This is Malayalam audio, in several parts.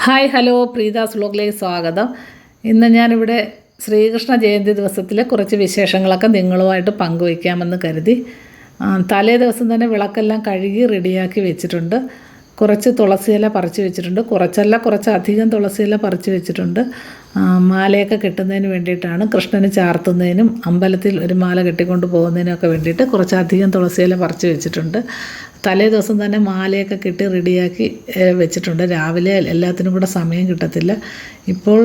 ഹായ് ഹലോ പ്രീതാസ് വ്ലോഗിലേക്ക് സ്വാഗതം. ഇന്ന് ഞാനിവിടെ ശ്രീകൃഷ്ണ ജയന്തി ദിവസത്തിലെ കുറച്ച് വിശേഷങ്ങളൊക്കെ നിങ്ങളുമായിട്ട് പങ്കുവയ്ക്കാമെന്ന് കരുതി. തലേ ദിവസം തന്നെ വിളക്കെല്ലാം കഴുകി റെഡിയാക്കി വെച്ചിട്ടുണ്ട്. കുറച്ച് തുളസിയില പറിച്ച് വെച്ചിട്ടുണ്ട്, കുറച്ചധികം തുളസിയില പറിച്ച് വെച്ചിട്ടുണ്ട്. മാലയൊക്കെ കെട്ടുന്നതിന് വേണ്ടിയിട്ടാണ്, കൃഷ്ണന് ചാർത്തുന്നതിനും അമ്പലത്തിൽ ഒരു മാല കെട്ടിക്കൊണ്ട് പോകുന്നതിനൊക്കെ വേണ്ടിയിട്ട് കുറച്ചധികം തുളസിയില പറിച്ച് വെച്ചിട്ടുണ്ട്. തലേ ദിവസം തന്നെ മാലയൊക്കെ കെട്ടി റെഡിയാക്കി വെച്ചിട്ടുണ്ട്. രാവിലെ എല്ലാത്തിനും കൂടെ സമയം കിട്ടത്തില്ല. ഇപ്പോൾ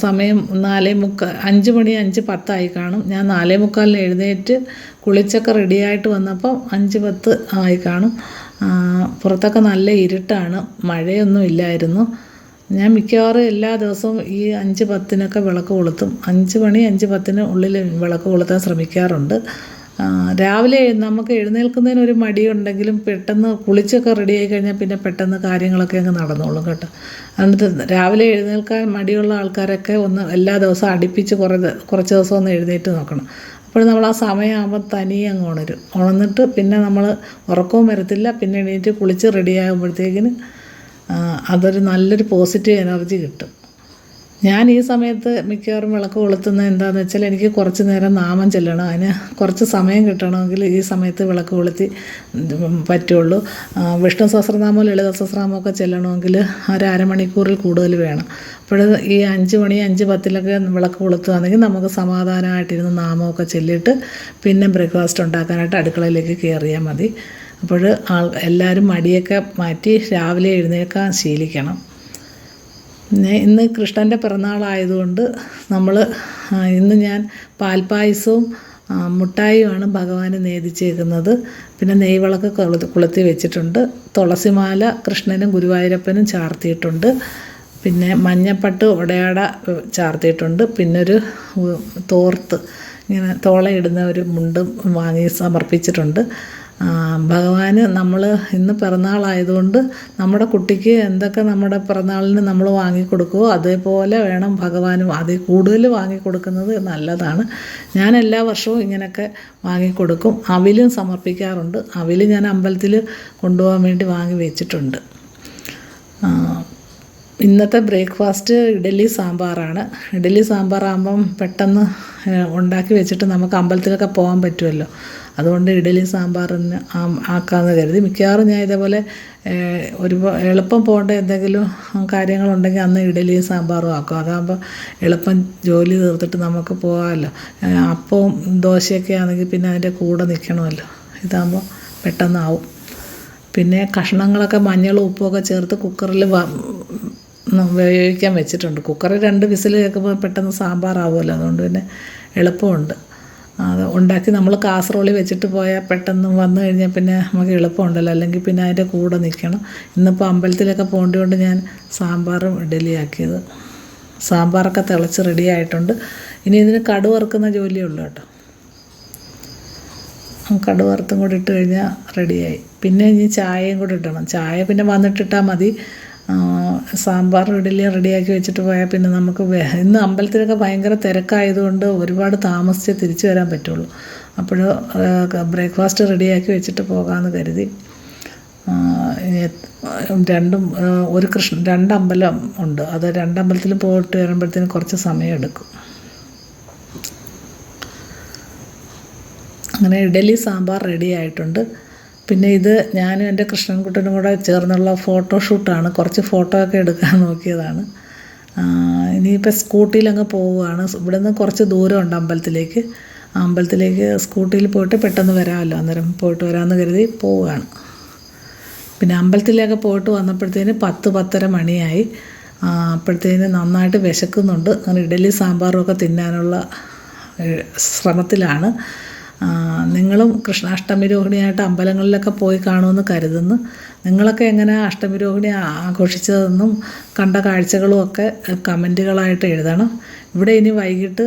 സമയം 5 മണി 5:10 കാണും. ഞാൻ 4:45 എഴുന്നേറ്റ് കുളിച്ചൊക്കെ റെഡിയായിട്ട് വന്നപ്പോൾ 5:10 ആയി കാണും. പുറത്തൊക്കെ നല്ല ഇരുട്ടാണ്, മഴയൊന്നും ഇല്ലായിരുന്നു. ഞാൻ മിക്കവാറും എല്ലാ ദിവസവും ഈ 5:10 വിളക്ക് കൊളുത്തും. 5 മണി 5:10 ഉള്ളിൽ വിളക്ക് കൊളുത്താൻ ശ്രമിക്കാറുണ്ട്. രാവിലെ നമുക്ക് എഴുന്നേൽക്കുന്നതിനൊരു മടിയുണ്ടെങ്കിലും പെട്ടെന്ന് കുളിച്ചൊക്കെ റെഡിയായി കഴിഞ്ഞാൽ പിന്നെ പെട്ടെന്ന് കാര്യങ്ങളൊക്കെ അങ്ങ് നടന്നോളും കേട്ടോ. എന്നിട്ട് രാവിലെ എഴുന്നേൽക്കാൻ മടിയുള്ള ആൾക്കാരൊക്കെ എല്ലാ ദിവസവും അടുപ്പിച്ച് കുറച്ച് ദിവസം ഒന്ന് എഴുന്നേറ്റ് നോക്കണം. അപ്പോൾ നമ്മൾ ആ സമയമാകുമ്പോൾ തനിയെ അങ്ങ് ഉണർന്നിട്ട് പിന്നെ നമ്മൾ ഉറക്കവും വരത്തില്ല. പിന്നെ എണീറ്റ് കുളിച്ച് റെഡിയാകുമ്പോഴത്തേക്കിന് അതൊരു നല്ലൊരു പോസിറ്റീവ് എനർജി കിട്ടും. ഞാൻ ഈ സമയത്ത് മിക്കവാറും വിളക്ക് കൊളുത്തുന്നത് എന്താണെന്ന് വെച്ചാൽ, എനിക്ക് കുറച്ച് നേരം നാമം ചെല്ലണം. അതിന് കുറച്ച് സമയം കിട്ടണമെങ്കിൽ ഈ സമയത്ത് വിളക്ക് കൊളുത്തി പറ്റുള്ളൂ. വിഷ്ണു സഹസ്രനാമവും ലളിത സഹസ്രനാമമൊക്കെ ചെല്ലണമെങ്കിൽ ഒരു അരമണിക്കൂറിൽ കൂടുതൽ വേണം. അപ്പോൾ ഈ 5 മണി 5:10 വിളക്ക് കൊളുത്തുകയാണെങ്കിൽ നമുക്ക് സമാധാനമായിട്ടിരുന്ന് നാമമൊക്കെ ചൊല്ലിയിട്ട് പിന്നെ ബ്രേക്ക്ഫാസ്റ്റ് ഉണ്ടാക്കാനായിട്ട് അടുക്കളയിലേക്ക് കയറിയാൽ മതി. അപ്പോൾ എല്ലാവരും മടിയൊക്കെ മാറ്റി രാവിലെ എഴുന്നേൽക്കാൻ ശീലിക്കണം. ഇന്ന് കൃഷ്ണൻ്റെ പിറന്നാളായതുകൊണ്ട് ഇന്ന് ഞാൻ പാൽപ്പായസവും മുട്ടായിയുമാണ് ഭഗവാന് നേദിച്ചേക്കുന്നത്. പിന്നെ നെയ്വിളക്ക് കൊളുത്തി വെച്ചിട്ടുണ്ട്. തുളസിമാല കൃഷ്ണനും ഗുരുവായൂരപ്പനും ചാർത്തിയിട്ടുണ്ട്. പിന്നെ മഞ്ഞപ്പട്ട് ഉടയാട ചാർത്തിയിട്ടുണ്ട്. പിന്നൊരു തോർത്ത് ഇങ്ങനെ തോളയിടുന്ന ഒരു മുണ്ടും വാങ്ങി സമർപ്പിച്ചിട്ടുണ്ട്. ഭഗവാന് ഇന്ന് പിറന്നാളായതുകൊണ്ട് നമ്മുടെ കുട്ടിക്ക് എന്തൊക്കെ നമ്മുടെ പിറന്നാളിന് നമ്മൾ വാങ്ങിക്കൊടുക്കുമോ അതേപോലെ വേണം ഭഗവാനും. അതിൽ കൂടുതൽ വാങ്ങിക്കൊടുക്കുന്നത് നല്ലതാണ്. ഞാൻ എല്ലാ വർഷവും ഇങ്ങനെയൊക്കെ വാങ്ങിക്കൊടുക്കും. അവിലും സമർപ്പിക്കാറുണ്ട്. അവിൽ ഞാൻ അമ്പലത്തിൽ കൊണ്ടുപോകാൻ വേണ്ടി വാങ്ങി വെച്ചിട്ടുണ്ട്. ഇന്നത്തെ ബ്രേക്ക്ഫാസ്റ്റ് ഇഡ്ഡലി സാമ്പാറാണ്. ഇഡ്ഡലി സാമ്പാറാകുമ്പം പെട്ടെന്ന് ഉണ്ടാക്കി വെച്ചിട്ട് നമുക്ക് അമ്പലത്തിലൊക്കെ പോകാൻ പറ്റുമല്ലോ. അതുകൊണ്ട് ഇഡ്ഡലി സാമ്പാറിന് ആക്കാമെന്ന് കരുതി. മിക്കവാറും ഞാൻ ഇതേപോലെ എളുപ്പം പോകേണ്ട എന്തെങ്കിലും കാര്യങ്ങളുണ്ടെങ്കിൽ അന്ന് ഇഡ്ഡലിയും സാമ്പാറും ആക്കും. അതാകുമ്പോൾ എളുപ്പം ജോലി തീർത്തിട്ട് നമുക്ക് പോകാമല്ലോ. അപ്പവും ദോശയൊക്കെ ആണെങ്കിൽ പിന്നെ അതിൻ്റെ കൂടെ നിൽക്കണമല്ലോ. ഇതാകുമ്പോൾ പെട്ടെന്നാവും. പിന്നെ കഷ്ണങ്ങളൊക്കെ മഞ്ഞളും ഉപ്പുമൊക്കെ ചേർത്ത് കുക്കറിൽ വേവിക്കാൻ വെച്ചിട്ടുണ്ട്. കുക്കറിൽ 2 വിസിൽ കേൾക്കുമ്പോൾ പെട്ടെന്ന് സാമ്പാറാവുമല്ലോ. അതുകൊണ്ട് പിന്നെ എളുപ്പമുണ്ട്. അത് ഉണ്ടാക്കി നമ്മൾ കാസറോളിൽ വെച്ചിട്ട് പോയാൽ പെട്ടെന്ന് വന്നു കഴിഞ്ഞാൽ പിന്നെ നമുക്ക് എളുപ്പമുണ്ടല്ലോ. അല്ലെങ്കിൽ പിന്നെ അതിൻ്റെ കൂടെ നിൽക്കണം. ഇന്നിപ്പോൾ അമ്പലത്തിലൊക്കെ പോകേണ്ടതുകൊണ്ട് ഞാൻ സാമ്പാറും ഇഡ്ഡലിയാക്കിയത്. സാമ്പാറൊക്കെ തിളച്ച് റെഡി ആയിട്ടുണ്ട്. ഇനി ഇതിന് കടുക് വറുക്കുന്ന ജോലിയേ ഉള്ളൂ കേട്ടോ. കടുക് വറുത്തും കൂടി ഇട്ട് കഴിഞ്ഞാൽ റെഡിയായി. പിന്നെ ഇനി ചായയും കൂടി ഇടണം. ചായ പിന്നെ വന്നിട്ടിട്ടാൽ മതി. സാമ്പാർ ഇഡ്ഡലി റെഡിയാക്കി വെച്ചിട്ട് പോയാൽ പിന്നെ നമുക്ക് ഇന്ന് അമ്പലത്തിലൊക്കെ ഭയങ്കര തിരക്കായതുകൊണ്ട് ഒരുപാട് താമസിച്ചേ തിരിച്ചു വരാൻ പറ്റുള്ളൂ. അപ്പോൾ ബ്രേക്ക്ഫാസ്റ്റ് റെഡിയാക്കി വെച്ചിട്ട് പോകാമെന്ന് കരുതി. രണ്ട് അമ്പലം ഉണ്ട്. അത് 2 അമ്പലത്തിലും പോയിട്ട് വരുമ്പോഴത്തേനും കുറച്ച് സമയം എടുക്കും. അങ്ങനെ ഇഡ്ഡലി സാമ്പാർ റെഡി ആയിട്ടുണ്ട്. പിന്നെ ഇത് ഞാനും എൻ്റെ കൃഷ്ണൻകുട്ടനും കൂടെ ചേർന്നുള്ള ഫോട്ടോഷൂട്ടാണ്. കുറച്ച് ഫോട്ടോ ഒക്കെ എടുക്കാൻ നോക്കിയതാണ്. ഇനിയിപ്പോൾ സ്കൂട്ടിയിലങ്ങ് പോവുകയാണ്. ഇവിടെ നിന്ന് കുറച്ച് ദൂരമുണ്ട് അമ്പലത്തിലേക്ക് സ്കൂട്ടിയിൽ പോയിട്ട് പെട്ടെന്ന് വരാമല്ലോ. അന്നേരം പോയിട്ട് വരാമെന്ന് കരുതി പോവുകയാണ്. പിന്നെ അമ്പലത്തിലേക്ക് പോയിട്ട് വന്നപ്പോഴത്തേന് 10-10:30 മണിയായി. അപ്പോഴത്തേന് നന്നായിട്ട് വിശക്കുന്നുണ്ട്. അങ്ങനെ ഇഡ്ഡലി സാമ്പാറും ഒക്കെ തിന്നാനുള്ള ശ്രമത്തിലാണ്. നിങ്ങളും കൃഷ്ണാഷ്ടമി രോഹിണിയായിട്ട് അമ്പലങ്ങളിലൊക്കെ പോയി കാണുമെന്ന് കരുതുന്നു. നിങ്ങളൊക്കെ എങ്ങനെ അഷ്ടമി രോഹിണി ആഘോഷിച്ചതെന്നും കണ്ട കാഴ്ചകളും ഒക്കെ കമൻറ്റുകളായിട്ട് എഴുതണം. ഇവിടെ ഇനി വൈകിട്ട്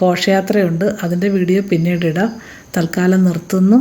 ഘോഷയാത്രയുണ്ട്. അതിൻ്റെ വീഡിയോ പിന്നീട് ഇടാം. തൽക്കാലം നിർത്തുന്നു.